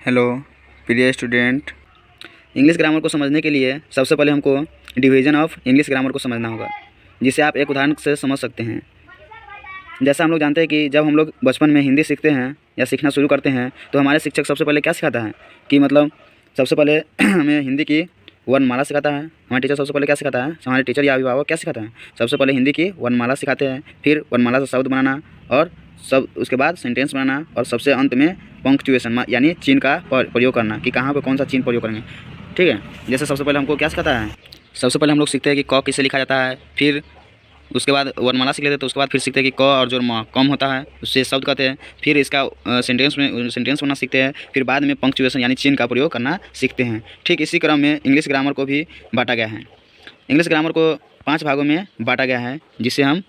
Hello प्रिय student, English grammar को समझने के लिए सबसे पहले हमको डिवीज़न ऑफ इंग्लिश ग्रामर को समझना होगा, जिसे आप एक उदाहरण से समझ सकते हैं। जैसा हम लोग जानते हैं कि जब हम लोग बचपन में हिंदी सीखते हैं या सीखना शुरू करते हैं तो हमारे शिक्षक सबसे पहले क्या सिखाता है कि मतलब सबसे पहले हमें हिंदी की वर्णमाला सिखाता है। हमारे टीचर सबसे पहले क्या सिखाता है, हमारे टीचर या अभिभावक क्या सिखाता है, सबसे पहले हिंदी की वर्णमाला सिखाते हैं, फिर वर्णमाला से शब्द बनाना और सब उसके बाद सेंटेंस बनाना और सबसे अंत में पंक्चुएशन यानी चिन्ह का प्रयोग करना कि कहाँ पर कौन सा चिन्ह प्रयोग करेंगे। ठीक है, जैसे सबसे पहले हमको क्या सिखाता है, सबसे पहले हम लोग सीखते हैं कि क किससे लिखा जाता है, फिर उसके बाद वर्णमाला सीख लेते हैं तो उसके बाद फिर सीखते हैं कि क और जो कम होता है उससे शब्द कहते हैं, फिर इसका सेंटेंस बनना सीखते हैं, फिर बाद में पंक्चुएशन यानी चिन्ह का प्रयोग करना सीखते हैं। ठीक इसी क्रम में इंग्लिश ग्रामर को भी बांटा गया है। इंग्लिश ग्रामर को 5 भागों में बांटा गया है, जिसे हम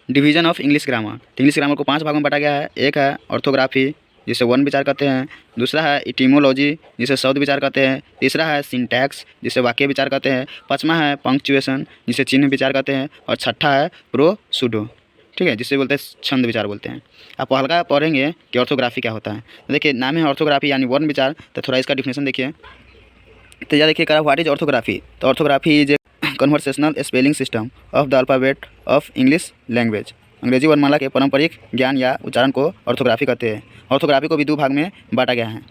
डिवीज़न ऑफ इंग्लिश ग्रामर। तो इंग्लिश ग्रामर को 5 भागों में बांटा गया है। एक है ऑर्थोग्राफी, जिसे वर्ण विचार कहते हैं। दूसरा है इटिमोलॉजी, जिसे शब्द विचार कहते हैं। तीसरा है सिंटैक्स, जिसे वाक्य विचार कहते हैं। पाँचवा है पंक्चुएशन, जिसे चिन्ह विचार कहते हैं। और छठा है प्रोसूडो, ठीक है, जिसे बोलते हैं छंद विचार बोलते हैं। आप हल्का पढ़ेंगे कि ऑर्थोग्राफी क्या होता है। तो देखिए नाम है ऑर्थोग्राफी यानी वर्ण विचार, तो थोड़ा इसका डिफिनेशन देखिए। तो यह देखिए करा व्हाट इज ऑर्थोग्राफी। तो orthography is a conversational spelling system of the alphabet of English language. अंग्रेजी वर्णमाला के पारंपरिक ज्ञान या उच्चारण को ऑर्थोग्राफी कहते हैं। ऑर्थोग्राफी को भी 2 भाग में बांटा गया है।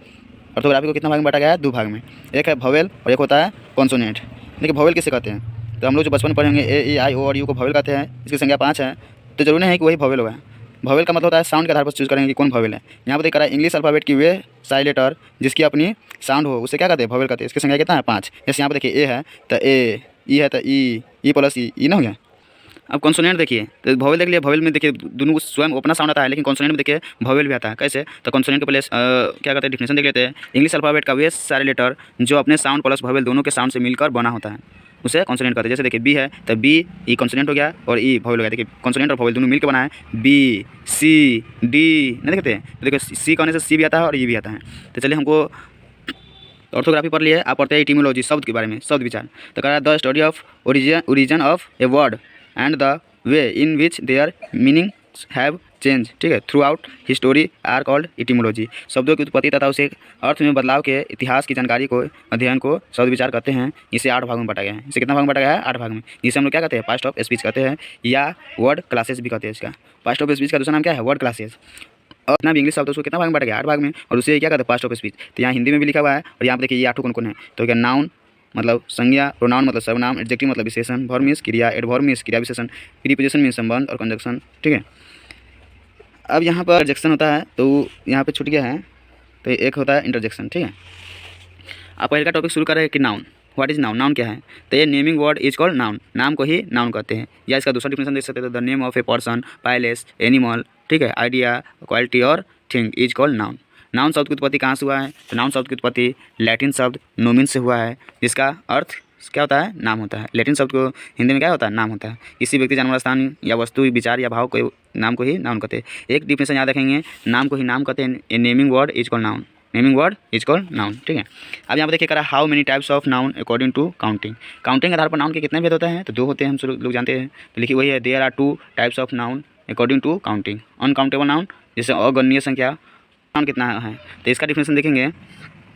ऑर्थोग्राफी को कितना भाग में बांटा गया है? 2 भाग में। एक है वोवेल और एक होता है कॉन्सोनेंट। देखिए वोवेल किसे कहते हैं, तो हम लोग जो बचपन में पढ़ेंगे ए ई आई ओ और यू को वोवेल कहते हैं। इसकी संख्या 5 है, तो जरूरी नहीं है कि वही वोवेल होगा। वोवेल का मतलब होता है साउंड के आधार पर चूज करेंगे कि कौन वोवेल है। यहाँ पर देखा है इंग्लिश अल्फ़ाबेट की वे साइड लेटर जिसकी अपनी साउंड हो उसे क्या कहते हैं? वोवेल कहते हैं। इसकी संख्या कितना है? 5। जैसे यहाँ पर देखिए ए है तो ए, ई है तो ई प्लस ई ना हो गया। अब कॉन्सोनेंट देखिए, तो वोवेल देख लिया, वोवेल में देखिए दोनों स्वयं अपना साउंड आता है, लेकिन कॉन्सोनेंट में देखिए वोवेल भी आता है। कैसे? तो कॉन्सोनेंट के पहले क्या कहते हैं, डिफिनेशन देख लेते हैं। इंग्लिश अल्फ़ाबेट का वे सारे लेटर जो अपने साउंड प्लस वोवेल दोनों के साउंड से मिलकर बना होता है उसे कॉन्सोनेंट कहते हैं। जैसे देखिए बी है तो बी ई कॉन्सोनेंट हो गया और ई वोवेल हो गया। देखिए कॉन्सोनेंट और वोवेल दोनों मिलकर बना है बी सी डी, नहीं देखते हैं? तो देखिए सी कहने से सी भी आता है और ई भी आता है। तो चलिए हमको ऑर्थोग्राफी पढ़ लिया, आप पढ़ते हैं इटिमोलॉजी शब्द के बारे में, शब्द विचार। तो कह रहा है the study of origin of a word and the way in which their meanings have change, ठीक है, throughout history are called etymology. शब्दों की उत्पत्ति तथा उसे अर्थ में बदलाव के इतिहास की जानकारी को अध्ययन को शब्द विचार कहते हैं। इसे 8 भागों में बांटा गया है। इसे कितना भाग में बांटा गया है? 8 भाग में। जिसे हम लोग क्या कहते हैं? पास्ट ऑफ स्पीच कहते हैं या वर्ड क्लासेस भी कहते हैं। इसका पास्ट ऑफ स्पीच का दूसरा नाम क्या है? Word classes. और इतना भी इंग्लिश शब्द उसको कितना भाग में बांटा गया? 8 भाग में। और उसे क्या कहते हैं? Past of speech. तो यहाँ हिंदी में भी लिखा हुआ है और यहाँ पर देखिए ये 8 कौन-कौन है। तो क्या नाउन मतलब संज्ञा, प्रोनाउन मतलब सर्वनाम, एडजेक्टिव मतलब विशेषण, वर्ब मीन्स क्रिया, एडवर्ब मीन्स क्रिया विशेषण, प्रीपोजिशन मीन्स संबंध और कंजक्शन, ठीक है। अब यहाँ पर इंटरजेक्शन होता है तो यहाँ पे छूट गया है, तो एक होता है इंटरजेक्शन, ठीक है। आप पहले का टॉपिक शुरू कर रहे हैं कि noun. What is noun? Noun क्या है? तो ये naming word is called noun. नाम को ही नाउन कहते हैं। या इसका दूसरा डिफिनेशन देख सकते हैं, the name of a person, palace, animal, ठीक है, आइडिया, क्वालिटी और thing is called noun. Noun शब्द की उत्पत्ति कहाँ से हुआ है? तो नाउन शब्द की उत्पत्ति लैटिन शब्द नोमिन से हुआ है, जिसका अर्थ क्या होता है? नाम होता है। लैटिन शब्द को हिंदी में क्या होता है? नाम होता है। किसी व्यक्ति, जानवर, स्थान या वस्तु, विचार या भाव को नाम को ही नाउन कहते हैं। एक डिफिनेशन याद रखेंगे, नाम को ही नाम कहते हैं। A naming word is called noun. Naming word is called noun, ठीक है। अब यहाँ पर देखिए करा how many types of noun according to counting. Counting के आधार पर नाउन के कितने भेद होते हैं? तो 2 होते हैं, हम लोग जानते हैं। तो लिखिए वही है, there are 2 types of noun according to counting. Uncountable noun जैसे अगणनीय संख्या, नाउन कितना है, तो इसका डिफिनेशन देखेंगे।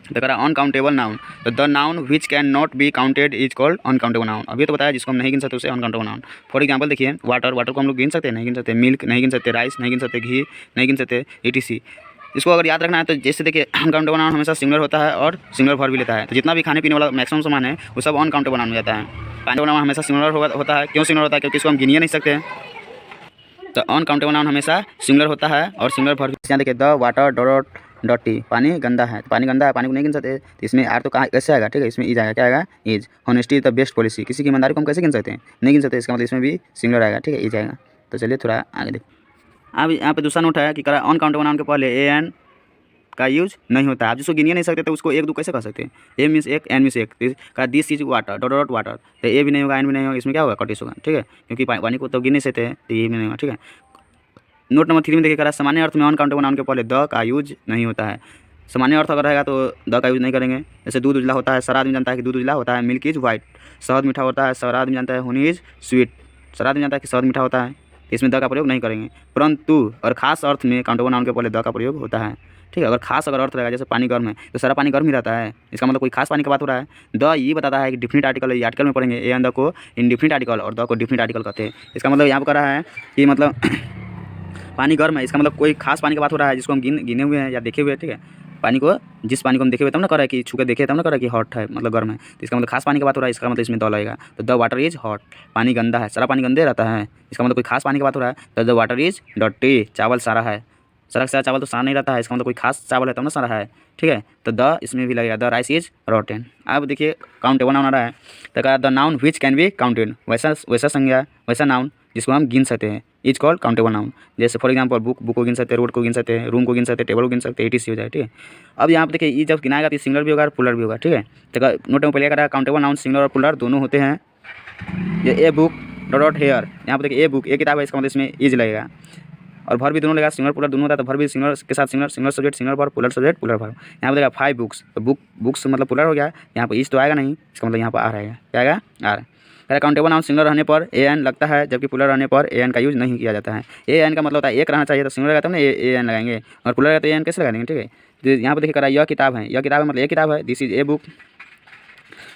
तो करा अनकाउंटेबल नाउन, तो the noun which can not be counted is called uncountable noun. अभी तो बताया जिसको हम नहीं गिन सकते उसे अनकाउंटेबल नाउन। फॉर एग्जांपल देखिए वाटर, वाटर को हम लोग गिन सकते हैं? नहीं गिन सकते। मिल्क नहीं गिन सकते, राइस नहीं गिन सकते, घी नहीं गिन सकते, etc। इसको अगर याद रखना है तो जैसे देखिए अनकाउंटेबल नाउन हमेशा सिंगुलर होता है और सिंगुलर वर्ब भी लेता है। तो जितना भी खाने पीने वाला मैक्सिमम सामान है वो सब अनकाउंटेबल नाउन में जाता है। काउंटेबल नाउन हमेशा सिंगुलर होता है। क्यों सिंगुलर होता है? क्योंकि इसको हम गिन ही नहीं सकते। तो अनकाउंटेबल नाउन हमेशा सिंगुलर होता है और सिंगुलर वर्ब। यहाँ देखिए द वाटर डॉट डॉटी, पानी गंदा है, पानी गंदा है, पानी को नहीं गिन सकते। तो इसमें आर तो कहाँ कैसे आएगा? ठीक है, इसमें ईज आएगा। क्या आएगा? Is. Honesty is the best policy, किसी की ईमानदारी को हम कैसे गिन सकते हैं? नहीं गिन सकते। इसका मतलब इसमें भी सिंगुलर आएगा, ठीक है, ईज आएगा। तो चलिए थोड़ा आगे देखो। अब यहाँ पे दूसरा नोट है कि अनकाउंटेबल नाउन के पहले ए एन का यूज नहीं होता है। आप जिसको गिन ही नहीं सकते तो उसको 1 2 कैसे कर सकते हैं? ए मीन्स 1, एन मीन्स 1। का this is water dot dot water, तो ए भी नहीं होगा, एन भी नहीं होगा, इसमें क्या होगा? कटिस होगा, ठीक है, क्योंकि पानी को तो गिन नहीं सकते, तो ये भी नहीं होगा, ठीक है। नोट नंबर 3 में देखिए करा सामान्य अर्थ में अनकाउंटेबल नाउन के पहले द का यूज नहीं होता है। सामान्य अर्थ अगर रहेगा तो द का यूज नहीं करेंगे। जैसे दूध उजला होता है, सारा आदमी जानता है कि दूध उजला होता है। मिल्क इज वाइट, शहद मीठा होता है, सारा आदमी जानता है। हनी इज स्वीट, सारा आदमी जानता है कि शहद मीठा होता है। इसमें द का प्रयोग नहीं करेंगे। परंतु और खास अर्थ में काउंटेबल नाउन के पहले द का प्रयोग होता है। ठीक है। अगर खास अगर अर्थ रहेगा, जैसे पानी गर्म है तो सारा पानी गर्म ही रहता है, इसका मतलब कोई खास पानी की बात हो रहा है। द ये बताता है कि डिफिनिट आर्टिकल, ये आर्टिकल में पढ़ेंगे, ए एंड द को इनडिफिनिट आर्टिकल और द को डिफिनिट आर्टिकल कहते हैं। इसका मतलब यहाँ पर कह रहा है कि मतलब पानी गर्म है, इसका मतलब कोई खास पानी की बात हो रहा है जिसको हम गिने हुए हैं या देखे हुए हैं। ठीक है, पानी को, जिस पानी को हम देखे हुए तब ना कर रहा है कि छू के देखे तब ना कर रहा है कि हॉट है मतलब गर्म है, तो इसका मतलब खास पानी की बात हो रहा है, इसका मतलब इसमें द लगेगा। तो द वाटर इज हॉट, पानी गंदा है, सारा पानी गंदे रहता है, इसका मतलब कोई खास पानी की बात हो रहा है। तो द वाटर इज डर्टी, चावल सारा है, सारा सारा चावल तो सारा नहीं रहता है, इसका मतलब कोई खास चावल है तब ना सारा है। ठीक है, तो द इसमें भी लगेगा, द राइस इज रॉटन। अब देखिए काउंटेबल नाउन आ रहा है, तो कहा the noun which can be counted, वैसा संज्ञा, वैसा नाउन जिसको हम गिन सकते हैं, इज कॉल्ड काउंटेबल नाउन। जैसे फॉर एग्जांपल बुक को गिन सकते हैं, रोड को गिन सकते हैं, रूम को गिन सकते हैं, टेबल को गिन सकते हैं, etc हो जाए। ठीक है, अब यहाँ पे देखिए ये जब गिनाएगा तो सिंगुलर भी होगा और प्लुरल भी होगा। ठीक है, तो नोट में पहले क्या काउंटेबल नाउन सिंगुलर और प्लुरल दोनों होते हैं। ये ए बुक डॉट हेयर, यहाँ पे देखिए ए बुक, ए किताब है, इसका मतलब इसमें इज लगेगा, और भर भी दोनों लगेगा, सिंगुलर प्लुरल दोनों होता है, तो भर भी सिंगुलर के साथ singular, singular subject singular verb, plural subject plural verb. यहाँ पे देखा 5 बुक्स, तो बुक्स मतलब प्लुरल हो गया, यहाँ पे इज तो आएगा नहीं, इसका मतलब यहाँ पर आ रहेगा, क्या आएगा आर। काउंटेबल नाउन सिंगुलर रहने पर ए एन लगता है, जबकि प्लुरल रहने पर ए एन का यूज नहीं किया जाता है। ए एन का मतलब होता है एक रहना चाहिए, तो सिंगुलर रहता है ना ए एन लगाएंगे, और प्लुरल रहता है ए एन कैसे लगा देंगे। ठीक है, तो यहाँ पर देखिए करा यह किताब है, यह किताब है मतलब एक किताब है, दिस इज ए बुक।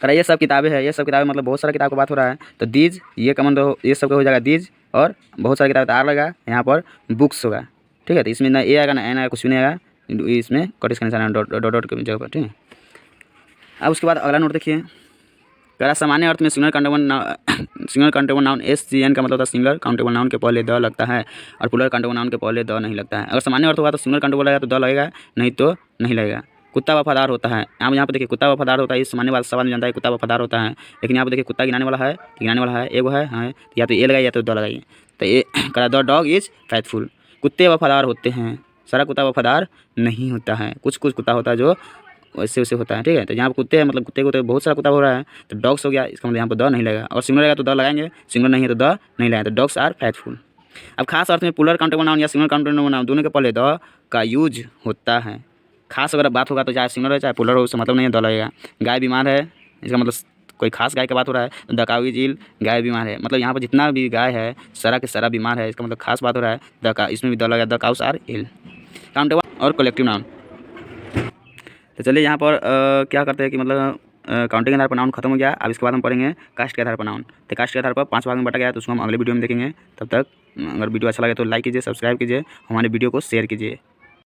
करा ये सब किताबें है, ये सब किताबें मतलब बहुत सारा किताब की बात हो रहा है, तो दीज ये का मतलब ये सब का हो जाएगा दीज, और बहुत सारी किताबें आर लगा, यहाँ पर बुक्स होगा। ठीक है, तो इसमें ना ए आएगा ना एन आएगा, कुछ भी नहीं आएगा, इसमें कटिस का निशान डॉट डॉट की जगह पर। ठीक है, अब उसके बाद अगला नोट देखिए, कह रहा सामान्य अर्थ में सिंगुलर काउंटेबल नाउन SCN का मतलब होता है सिंगुलर काउंटेबल नाउन के पहले द लगता है, और प्लुरल काउंटेबल नाउन के पहले द नहीं लगता है। अगर सामान्य अर्थ होगा तो सिंगुलर काउंटेबल लगेगा तो द लगेगा, नहीं तो नहीं लगेगा। कुत्ता वफादार होता है, यहाँ पे देखिए कुत्ता वफादार होता है, इस सामान्य वाला सवाल में जानता है कुत्ता वफादार होता है, लेकिन यहाँ पे देखिए कुत्ता गिनाने वाला है, एगो है, हाँ, तो या तो ए लगाइए या तो द लगाइए। तो ये कह द डॉग इज फैथफुल, कुत्ते वफादार होते हैं, सारा कुत्ता वफादार नहीं होता है, कुछ कुत्ता होता है जो वैसे होता है। ठीक है, तो यहाँ पर कुत्ते हैं मतलब कुत्ते को तो बहुत सारा कुत्ता हो रहा है, तो डॉग्स हो गया, इसका मतलब यहाँ पर द नहीं लगेगा, और सिंगुलर लगेगा तो द लगाएंगे, सिंगुलर नहीं है तो द नहीं लगाएंगे, तो डॉग्स आर फैथफुल। अब खास अर्थ में प्लुरल काउंटेबल नाउन या सिंगुलर काउंटेबल नाउन दोनों के पहले द का यूज होता है। खास अगर बात होगा तो चाहे सिंगुलर हो चाहे प्लुरल हो, उससे मतलब नहीं है, द लगेगा। गाय बीमार है, इसका मतलब कोई खास गाय की बात हो रहा है, तो द काउ इज इल, गाय बीमार है, मतलब यहाँ पर जितना भी गाय है सारा के सारा बीमार है, इसका मतलब खास बात हो रहा है, द का इसमें भी द लगेगा, the cows are ill. Countable और कलेक्टिव नाउन, तो चलिए यहाँ पर क्या करते हैं कि मतलब काउंटिंग के आधार पर नाउन खत्म हो गया। अब इसके बाद हम पढ़ेंगे कास्ट के आधार पर नाउन। तो कास्ट के आधार पर 5 भाग में बांटा गया है, तो उसको हम अगले वीडियो में देखेंगे। तब तक अगर वीडियो अच्छा लगे तो लाइक कीजिए, सब्सक्राइब कीजिए, हमारे वीडियो को शेयर कीजिए।